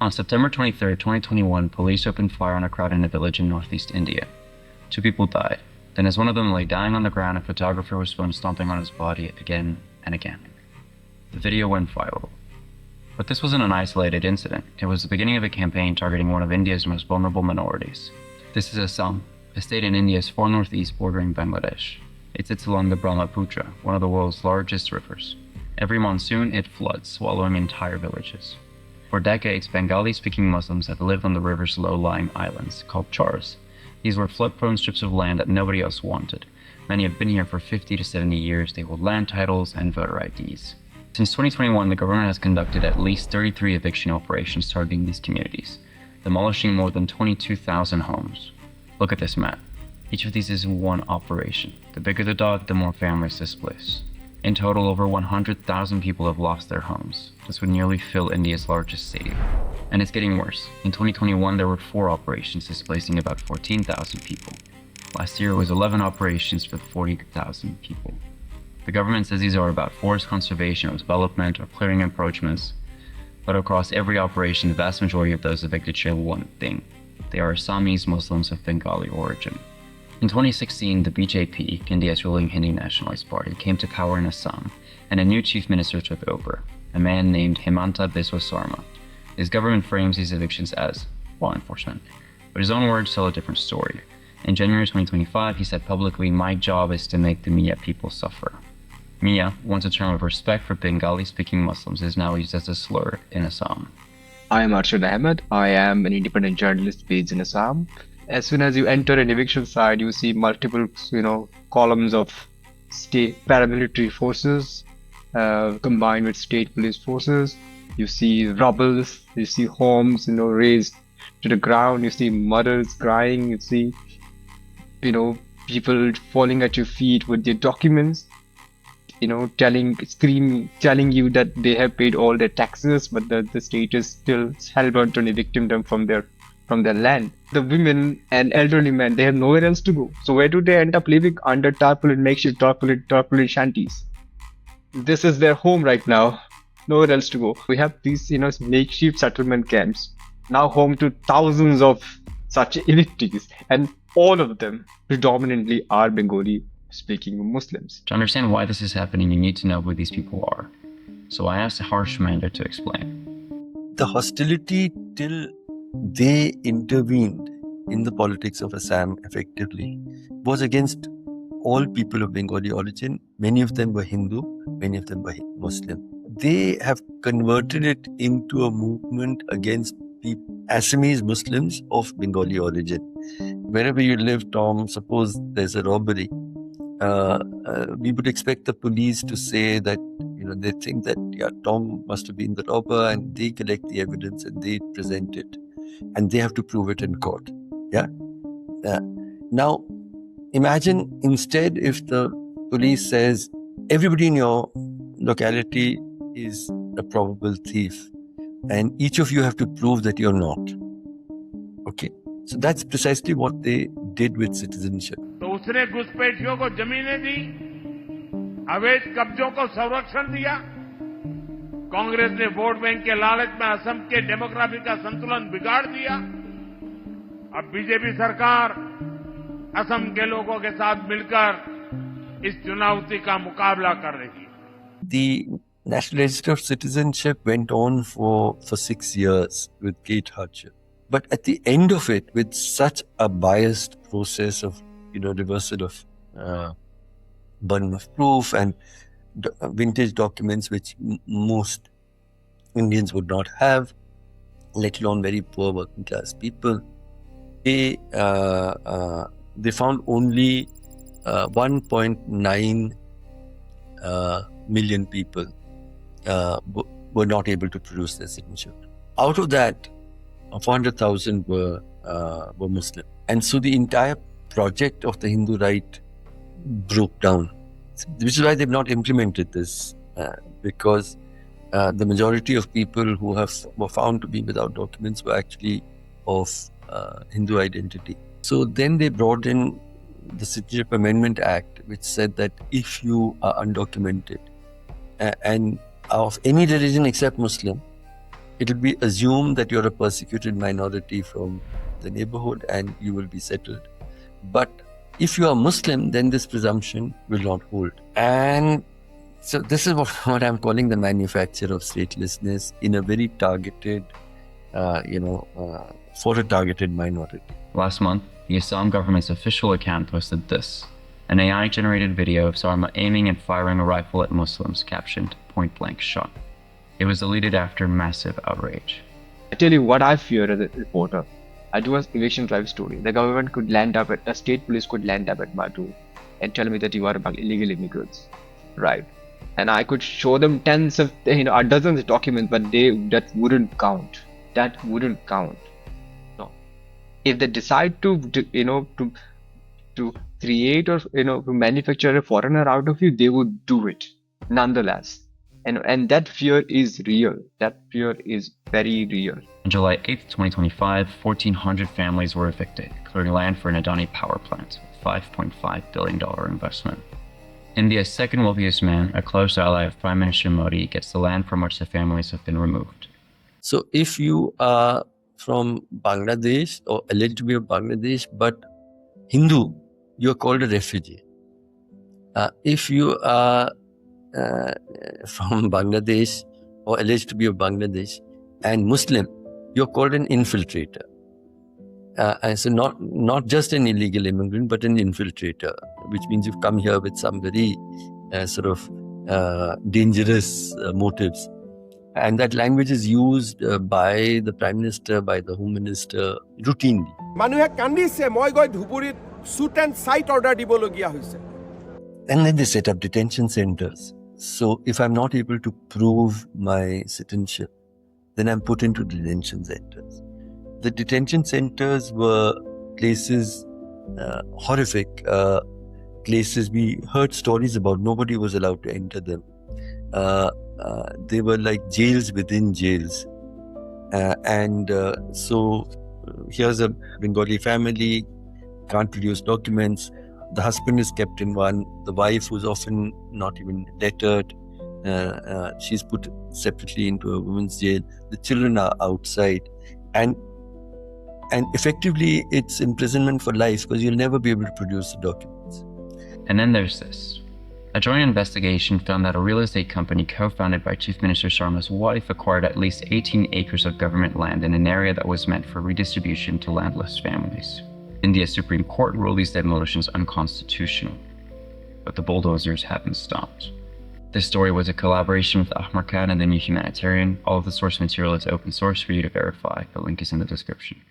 On September 23, 2021, police opened fire on a crowd in a village in northeast India. 2 people died. Then as one of them lay dying on the ground, a photographer was filmed stomping on his body again and again. The video went viral. But this wasn't an isolated incident. It was the beginning of a campaign targeting one of India's most vulnerable minorities. This is Assam, a state in India's far northeast bordering Bangladesh. It sits along the Brahmaputra, one of the world's largest rivers. Every monsoon, it floods, swallowing entire villages. For decades, Bengali-speaking Muslims have lived on the river's low-lying islands, called chars. These were flood-prone strips of land that nobody else wanted. Many have been here for 50 to 70 years. They hold land titles and voter IDs. Since 2021, the government has conducted at least 33 eviction operations targeting these communities, demolishing more than 22,000 homes. Look at this map. Each of these is one operation. The bigger the dot, the more families displaced. In total, over 100,000 people have lost their homes. This would nearly fill India's largest stadium. And it's getting worse. In 2021, there were 4 operations displacing about 14,000 people. Last year, it was 11 operations for 40,000 people. The government says these are about forest conservation or development or clearing encroachments. But across every operation, the vast majority of those evicted share one thing. They are Assamese Muslims of Bengali origin. In 2016, the BJP, India's ruling Hindi nationalist party, came to power in Assam, and a new chief minister took over, a man named Himanta Biswa Sarma. His government frames these evictions as law enforcement, but his own words tell a different story. In January 2025, he said publicly, "My job is to make the Mia people suffer." Mia, once a term of respect for Bengali-speaking Muslims, is now used as a slur in Assam. I am Arshad Ahmed. I am an independent journalist based in Assam. As soon as you enter an eviction site, you see multiple, columns of state paramilitary forces combined with state police forces. You see rubble, you see homes, razed to the ground. You see mothers crying. You see, people falling at your feet with their documents. Telling you that they have paid all their taxes, but the state is still hell-bent on evicting them from their land. The women and elderly men, they have nowhere else to go. So where do they end up living? Under makeshift tarpaulin shanties. This is their home right now. Nowhere else to go. We have these, makeshift settlement camps, now home to thousands of such evictees, and all of them predominantly are Bengali-speaking Muslims. To understand why this is happening, you need to know who these people are. So I asked Mander to explain. The hostility till they intervened in the politics of Assam effectively was against all people of Bengali origin. Many of them were Hindu, many of them were Muslim. They have converted it into a movement against Assamese Muslims of Bengali origin. Wherever you live, Tom, suppose there's a robbery, we would expect the police to say that, they think that, Tom must have been the robber, and they collect the evidence and they present it. And they have to prove it in court. Yeah. Now, imagine instead if the police says everybody in your locality is a probable thief, and each of you have to prove that you're not. Okay. So that's precisely what they did with citizenship. तो उसने घुसपैठियों को जमीनें दी, अवैध कब्जों को संरक्षण दिया। कांग्रेस ने वोट बैंक के लालच में असम के डेमोग्राफी का संतुलन बिगाड़ दिया। अब बीजेपी सरकार असम के लोगों के साथ मिलकर इस चुनौती का मुकाबला कर रही है। The National Register of Citizenship went on for 6 years with great hardship. But at the end of it, with such a biased process of, reversal of burden of proof and vintage documents which most Indians would not have, let alone very poor working class people, they found only 1.9 million people were not able to produce their citizenship. Out of that, 400,000 were Muslim. And so the entire project of the Hindu right broke down, which is why they've not implemented this, because the majority of people who were found to be without documents were actually of Hindu identity. So then they brought in the Citizenship Amendment Act, which said that if you are undocumented and of any religion except Muslim, it'll be assumed that you're a persecuted minority from the neighborhood and you will be settled. But if you are Muslim, then this presumption will not hold. And so this is what I'm calling the manufacture of statelessness in a very targeted, for a targeted minority. Last month, the Assam government's official account posted this, an AI-generated video of Sarma aiming and firing a rifle at Muslims, captioned "point-blank shot." It was deleted after massive outrage. I tell you what I fear as a reporter. I do an eviction drive story. The government could land up the state police could land up at my door and tell me that you are illegal immigrants, right? And I could show them dozens of documents, but that wouldn't count. That wouldn't count. No. If they decide to create or to manufacture a foreigner out of you, they would do it nonetheless. And that fear is real. That fear is very real. On July 8th, 2025, 1,400 families were evicted, clearing land for an Adani power plant, with $5.5 billion investment. India's second wealthiest man, a close ally of Prime Minister Modi, gets the land from which the families have been removed. So if you are from Bangladesh or alleged to be of Bangladesh but Hindu, you are called a refugee. If you are from Bangladesh or alleged to be of Bangladesh and Muslim, you're called an infiltrator. And so not just an illegal immigrant, but an infiltrator, which means you've come here with some very dangerous motives. And that language is used by the Prime Minister, by the Home Minister routinely. And then they set up detention centers. So if I'm not able to prove my citizenship, then I'm put into detention centers. The detention centers were places, horrific places we heard stories about. Nobody was allowed to enter them. They were like jails within jails. So here's a Bengali family, can't produce documents. The husband is kept in one. The wife, who's often not even lettered, she's put separately into a women's jail. The children are outside. And effectively, it's imprisonment for life because you'll never be able to produce the documents. And then there's this. A joint investigation found that a real estate company co-founded by Chief Minister Sharma's wife acquired at least 18 acres of government land in an area that was meant for redistribution to landless families. India's Supreme Court ruled these demolitions unconstitutional, but the bulldozers haven't stopped. This story was a collaboration with Ahmad Khan and the New Humanitarian. All of the source material is open source for you to verify. The link is in the description.